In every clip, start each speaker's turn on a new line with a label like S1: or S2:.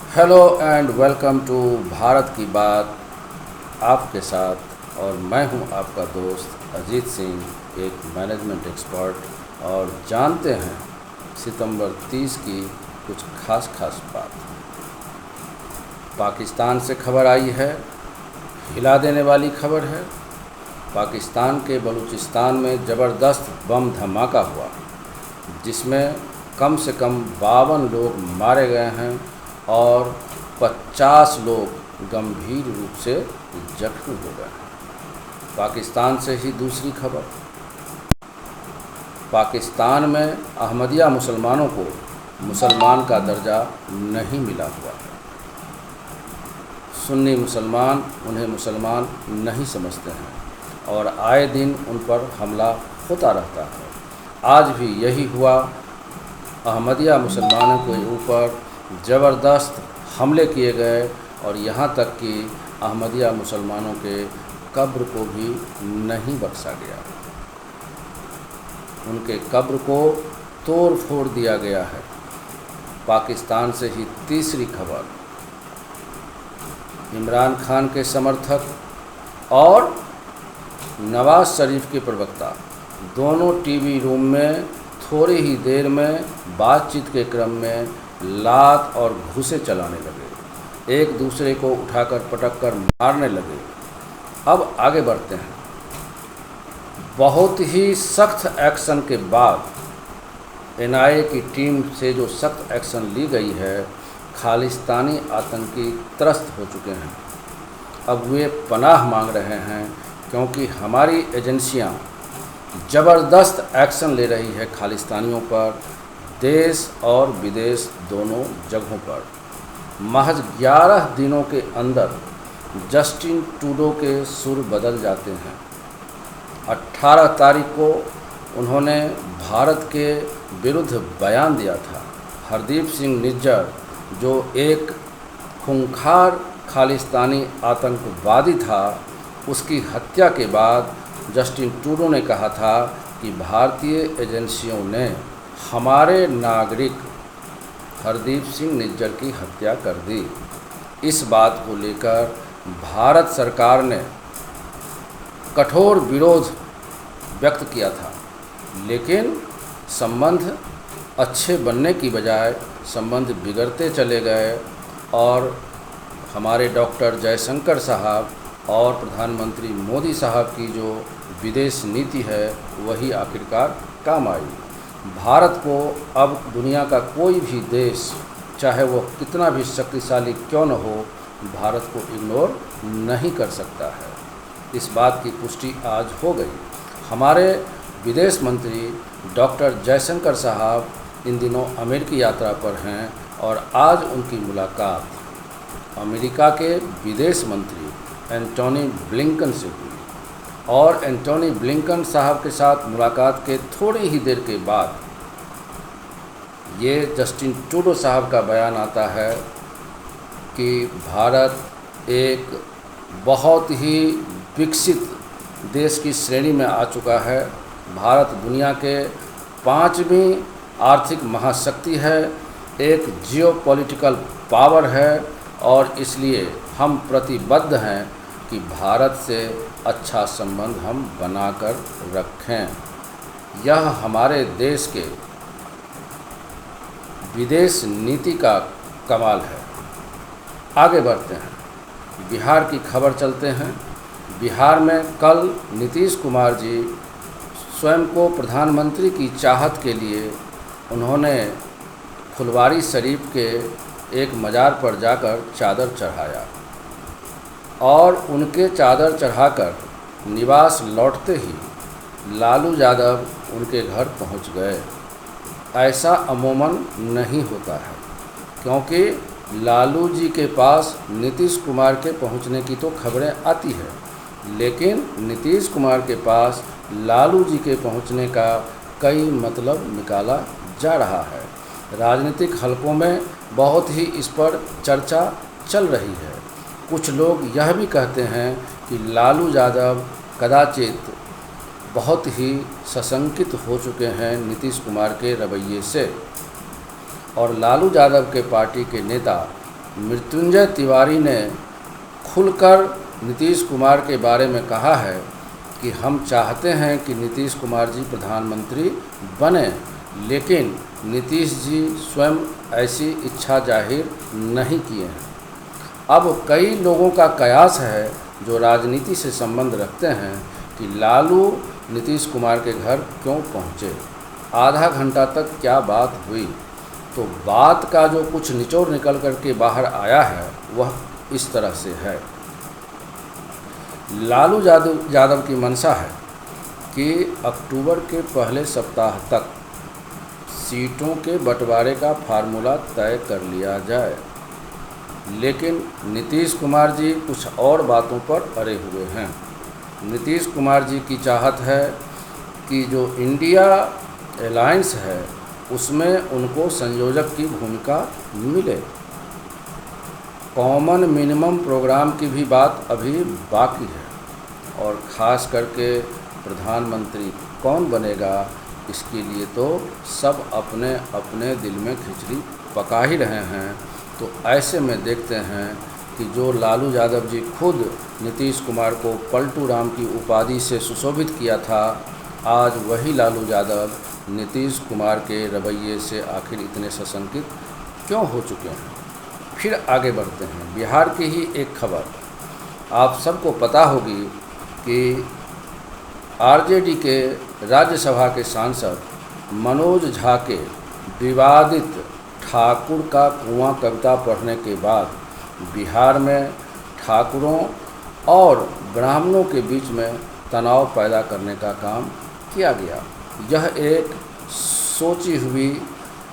S1: Hello and welcome to Bharat की बात आपके साथ। और मैं हूं आपका दोस्त अजीत सिंह, एक मैनेजमेंट एक्सपर्ट। और जानते हैं सितंबर 30 की कुछ खास बात। पाकिस्तान से खबर आई है, हिला देने वाली खबर है। पाकिस्तान के बलूचिस्तान में ज़बरदस्त बम धमाका हुआ, जिसमें कम से कम 52 लोग मारे गए हैं और 50 लोग गंभीर रूप से जख्मी हो गए हैं। पाकिस्तान से ही दूसरी खबर, पाकिस्तान में अहमदिया मुसलमानों को मुसलमान का दर्जा नहीं मिला हुआ है। सुन्नी मुसलमान उन्हें मुसलमान नहीं समझते हैं और आए दिन उन पर हमला होता रहता है। आज भी यही हुआ, अहमदिया मुसलमानों के ऊपर ज़बरदस्त हमले किए गए और यहाँ तक कि अहमदिया मुसलमानों के कब्र को भी नहीं बख्शा गया। उनके कब्र को तोड़ फोड़ दिया गया है। पाकिस्तान से ही तीसरी खबर, इमरान खान के समर्थक और नवाज शरीफ के प्रवक्ता दोनों टीवी रूम में थोड़ी ही देर में बातचीत के क्रम में लात और घूंसे चलाने लगे, एक दूसरे को उठाकर पटक कर मारने लगे। अब आगे बढ़ते हैं। बहुत ही सख्त एक्शन के बाद एनआईए की टीम से जो सख्त एक्शन ली गई है, खालिस्तानी आतंकी त्रस्त हो चुके हैं। अब वे पनाह मांग रहे हैं क्योंकि हमारी एजेंसियां ज़बरदस्त एक्शन ले रही है खालिस्तानियों पर, देश और विदेश दोनों जगहों पर। महज 11 दिनों के अंदर जस्टिन ट्रूडो के सुर बदल जाते हैं। 18 तारीख को उन्होंने भारत के विरुद्ध बयान दिया था। हरदीप सिंह निज्जर, जो एक खूंखार खालिस्तानी आतंकवादी था, उसकी हत्या के बाद जस्टिन ट्रूडो ने कहा था कि भारतीय एजेंसियों ने हमारे नागरिक हरदीप सिंह निज्जर की हत्या कर दी। इस बात को लेकर भारत सरकार ने कठोर विरोध व्यक्त किया था, लेकिन संबंध अच्छे बनने की बजाय संबंध बिगड़ते चले गए और हमारे डॉक्टर जयशंकर साहब और प्रधानमंत्री मोदी साहब की जो विदेश नीति है वही आखिरकार काम आई। भारत को अब दुनिया का कोई भी देश, चाहे वो कितना भी शक्तिशाली क्यों न हो, भारत को इग्नोर नहीं कर सकता है। इस बात की पुष्टि आज हो गई। हमारे विदेश मंत्री डॉक्टर जयशंकर साहब इन दिनों अमेरिकी यात्रा पर हैं और आज उनकी मुलाकात अमेरिका के विदेश मंत्री एंटोनी ब्लिंकन से हुई। और एंटोनी ब्लिंकन साहब के साथ मुलाकात के थोड़ी ही देर के बाद ये जस्टिन ट्रूडो साहब का बयान आता है कि भारत एक बहुत ही विकसित देश की श्रेणी में आ चुका है। भारत दुनिया के 5वीं आर्थिक महाशक्ति है, एक जियोपॉलिटिकल पावर है और इसलिए हम प्रतिबद्ध हैं कि भारत से अच्छा संबंध हम बनाकर रखें। यह हमारे देश के विदेश नीति का कमाल है। आगे बढ़ते हैं, बिहार की खबर चलते हैं। बिहार में कल नीतीश कुमार जी स्वयं को प्रधानमंत्री की चाहत के लिए उन्होंने फुलवारी शरीफ के एक मज़ार पर जाकर चादर चढ़ाया और उनके चादर चढ़ाकर निवास लौटते ही लालू यादव उनके घर पहुंच गए। ऐसा अमूमन नहीं होता है, क्योंकि लालू जी के पास नीतीश कुमार के पहुंचने की तो खबरें आती है, लेकिन नीतीश कुमार के पास लालू जी के पहुंचने का कई मतलब निकाला जा रहा है। राजनीतिक हलकों में बहुत ही इस पर चर्चा चल रही है। कुछ लोग यह भी कहते हैं कि लालू यादव कदाचित बहुत ही सशंकित हो चुके हैं नीतीश कुमार के रवैये से और लालू यादव के पार्टी के नेता मृत्युंजय तिवारी ने खुलकर नीतीश कुमार के बारे में कहा है कि हम चाहते हैं कि नीतीश कुमार जी प्रधानमंत्री बने, लेकिन नीतीश जी स्वयं ऐसी इच्छा जाहिर नहीं किए हैं। अब कई लोगों का कयास है जो राजनीति से संबंध रखते हैं कि लालू नीतीश कुमार के घर क्यों पहुँचे, आधा घंटा तक क्या बात हुई। तो बात का जो कुछ निचोड़ निकल कर के बाहर आया है वह इस तरह से है। लालू यादव की मंशा है कि अक्टूबर के पहले सप्ताह तक सीटों के बंटवारे का फार्मूला तय कर लिया जाए, लेकिन नीतीश कुमार जी कुछ और बातों पर अड़े हुए हैं। नीतीश कुमार जी की चाहत है कि जो इंडिया अलायंस है उसमें उनको संयोजक की भूमिका मिले। कॉमन मिनिमम प्रोग्राम की भी बात अभी बाकी है और ख़ास करके प्रधानमंत्री कौन बनेगा इसके लिए तो सब अपने अपने दिल में खिचड़ी पका ही रहे हैं। तो ऐसे में देखते हैं कि जो लालू यादव जी खुद नीतीश कुमार को पलटू राम की उपाधि से सुशोभित किया था, आज वही लालू यादव नीतीश कुमार के रवैये से आखिर इतने सशंकित क्यों हो चुके हैं। फिर आगे बढ़ते हैं। बिहार की ही एक खबर आप सबको पता होगी कि आरजेडी के राज्यसभा के सांसद मनोज झा के विवादित ठाकुर का कुआं कविता पढ़ने के बाद बिहार में ठाकुरों और ब्राह्मणों के बीच में तनाव पैदा करने का काम किया गया। यह एक सोची हुई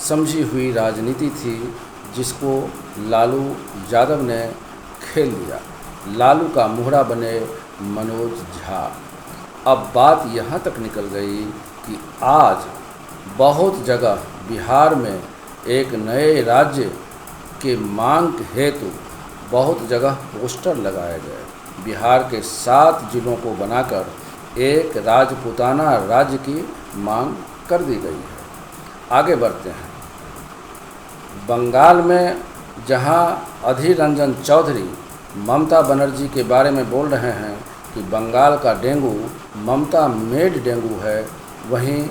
S1: समझी हुई राजनीति थी जिसको लालू यादव ने खेल दिया। लालू का मुहरा बने मनोज झा। अब बात यहाँ तक निकल गई कि आज बहुत जगह बिहार में एक नए राज्य के मांग हेतु बहुत जगह पोस्टर लगाए गए। बिहार के 7 जिलों को बनाकर एक राजपूताना राज्य की मांग कर दी गई है। आगे बढ़ते हैं। बंगाल में जहां अधीर रंजन चौधरी ममता बनर्जी के बारे में बोल रहे हैं कि बंगाल का डेंगू ममता मेड डेंगू है, वहीं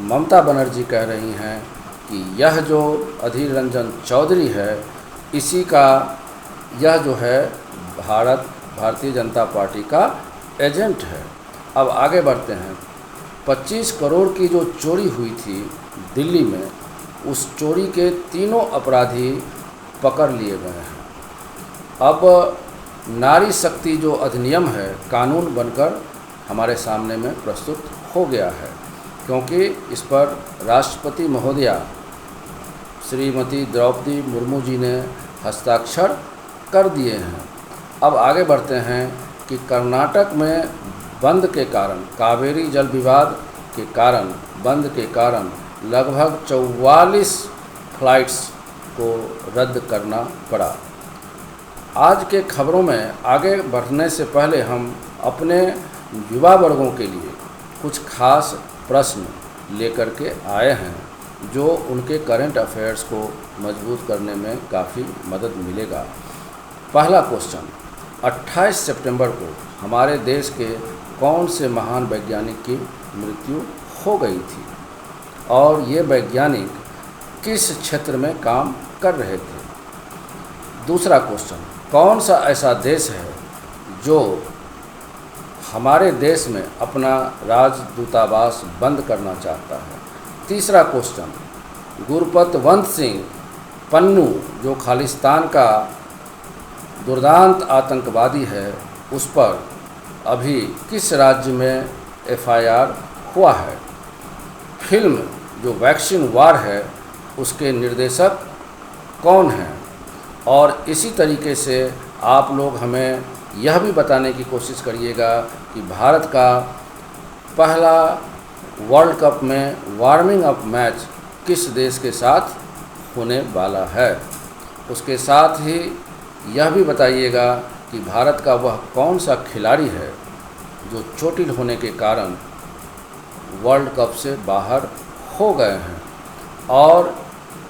S1: ममता बनर्जी कह रही हैं कि यह जो अधीर रंजन चौधरी है इसी का यह जो है भारतीय जनता पार्टी का एजेंट है। अब आगे बढ़ते हैं। 25 करोड़ की जो चोरी हुई थी दिल्ली में, उस चोरी के तीनों अपराधी पकड़ लिए गए हैं। अब नारी शक्ति जो अधिनियम है कानून बनकर हमारे सामने में प्रस्तुत हो गया है, क्योंकि इस पर राष्ट्रपति महोदया श्रीमती द्रौपदी मुर्मू जी ने हस्ताक्षर कर दिए हैं। अब आगे बढ़ते हैं कि कर्नाटक में बंद के कारण, कावेरी जल विवाद के कारण, बंद के कारण लगभग 44 फ्लाइट्स को रद्द करना पड़ा। आज के खबरों में आगे बढ़ने से पहले हम अपने युवा वर्गों के लिए कुछ खास प्रश्न लेकर के आए हैं जो उनके करंट अफेयर्स को मजबूत करने में काफ़ी मदद मिलेगा। पहला क्वेश्चन, 28 सितंबर को हमारे देश के कौन से महान वैज्ञानिक की मृत्यु हो गई थी और ये वैज्ञानिक किस क्षेत्र में काम कर रहे थे। दूसरा क्वेश्चन, कौन सा ऐसा देश है जो हमारे देश में अपना राजदूतावास बंद करना चाहता है। तीसरा क्वेश्चन, गुरपतवंत सिंह पन्नू जो खालिस्तान का दुर्दांत आतंकवादी है उस पर अभी किस राज्य में एफआईआर हुआ है। फिल्म जो वैक्सीन वार है उसके निर्देशक कौन हैं। और इसी तरीके से आप लोग हमें यह भी बताने की कोशिश करिएगा कि भारत का पहला वर्ल्ड कप में वार्मिंग अप मैच किस देश के साथ होने वाला है। उसके साथ ही यह भी बताइएगा कि भारत का वह कौन सा खिलाड़ी है जो चोटिल होने के कारण वर्ल्ड कप से बाहर हो गए हैं। और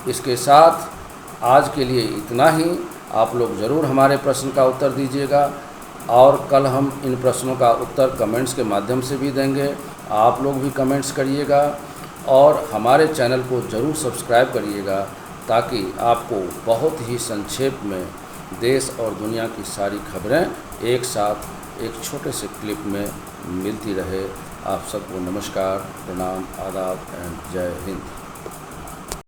S1: इसके साथ आज के लिए इतना ही। आप लोग ज़रूर हमारे प्रश्न का उत्तर दीजिएगा और कल हम इन प्रश्नों का उत्तर कमेंट्स के माध्यम से भी देंगे। आप लोग भी कमेंट्स करिएगा और हमारे चैनल को ज़रूर सब्सक्राइब करिएगा ताकि आपको बहुत ही संक्षेप में देश और दुनिया की सारी खबरें एक साथ एक छोटे से क्लिप में मिलती रहे। आप सबको नमस्कार, प्रणाम, आदाब एंड जय हिंद।